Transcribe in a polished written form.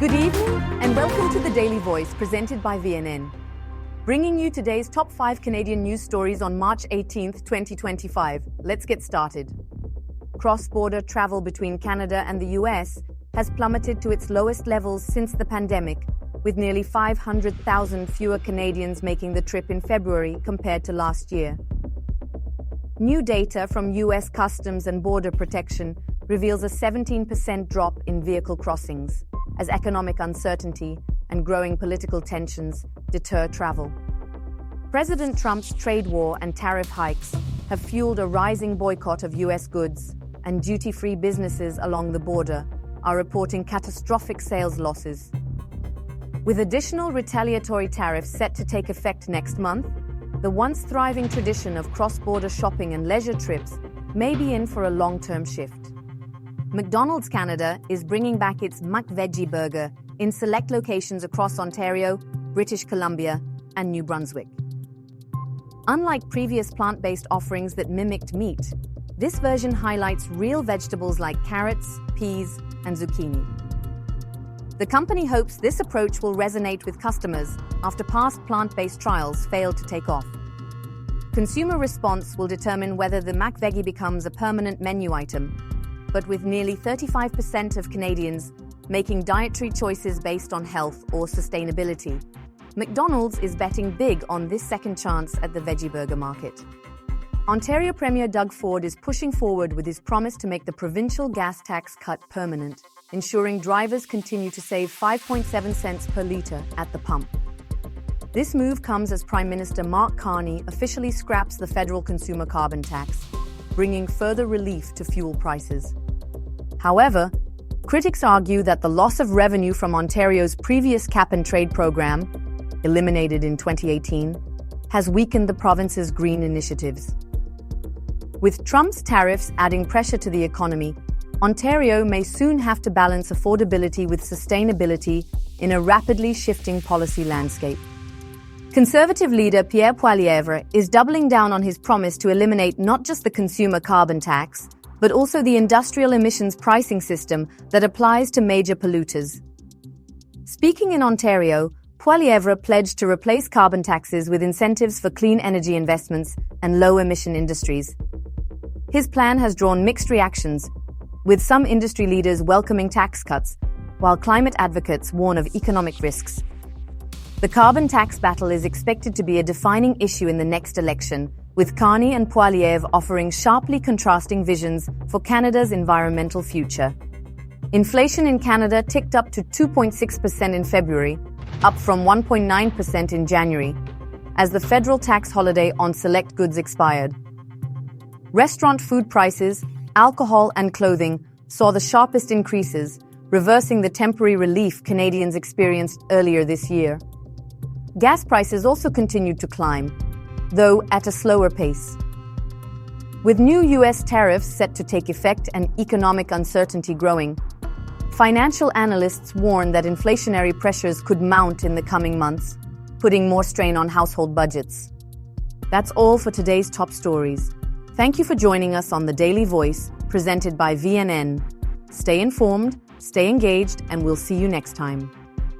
Good evening and welcome to the Daily Voice presented by VNN. Bringing you today's top 5 Canadian news stories on March 18th, 2025. Let's get started. Cross-border travel between Canada and the US has plummeted to its lowest levels since the pandemic, with nearly 500,000 fewer Canadians making the trip in February compared to last year. New data from US Customs and Border Protection reveals a 17% drop in vehicle crossings, as economic uncertainty and growing political tensions deter travel. President Trump's trade war and tariff hikes have fueled a rising boycott of US goods, and duty-free businesses along the border are reporting catastrophic sales losses. With additional retaliatory tariffs set to take effect next month, the once thriving tradition of cross-border shopping and leisure trips may be in for a long-term shift. McDonald's Canada is bringing back its McVeggie burger in select locations across Ontario, British Columbia, and New Brunswick. Unlike previous plant-based offerings that mimicked meat, this version highlights real vegetables like carrots, peas, and zucchini. The company hopes this approach will resonate with customers after past plant-based trials failed to take off. Consumer response will determine whether the McVeggie becomes a permanent menu item, but with nearly 35% of Canadians making dietary choices based on health or sustainability, McDonald's is betting big on this second chance at the veggie burger market. Ontario Premier Doug Ford is pushing forward with his promise to make the provincial gas tax cut permanent, ensuring drivers continue to save 5.7 cents per litre at the pump. This move comes as Prime Minister Mark Carney officially scraps the federal consumer carbon tax, bringing further relief to fuel prices. However, critics argue that the loss of revenue from Ontario's previous cap-and-trade program, eliminated in 2018, has weakened the province's green initiatives. With Trump's tariffs adding pressure to the economy, Ontario may soon have to balance affordability with sustainability in a rapidly shifting policy landscape. Conservative leader Pierre Poilievre is doubling down on his promise to eliminate not just the consumer carbon tax, but also the industrial emissions pricing system that applies to major polluters. Speaking in Ontario, Poilievre pledged to replace carbon taxes with incentives for clean energy investments and low-emission industries. His plan has drawn mixed reactions, with some industry leaders welcoming tax cuts, while climate advocates warn of economic risks. The carbon tax battle is expected to be a defining issue in the next election, with Carney and Poilievre offering sharply contrasting visions for Canada's environmental future. Inflation in Canada ticked up to 2.6% in February, up from 1.9% in January, as the federal tax holiday on select goods expired. Restaurant food prices, alcohol, and clothing saw the sharpest increases, reversing the temporary relief Canadians experienced earlier this year. Gas prices also continued to climb, though at a slower pace. With new US tariffs set to take effect and economic uncertainty growing, financial analysts warn that inflationary pressures could mount in the coming months, putting more strain on household budgets. That's all for today's top stories. Thank you for joining us on The Daily Voice, presented by VNN. Stay informed, stay engaged, and we'll see you next time.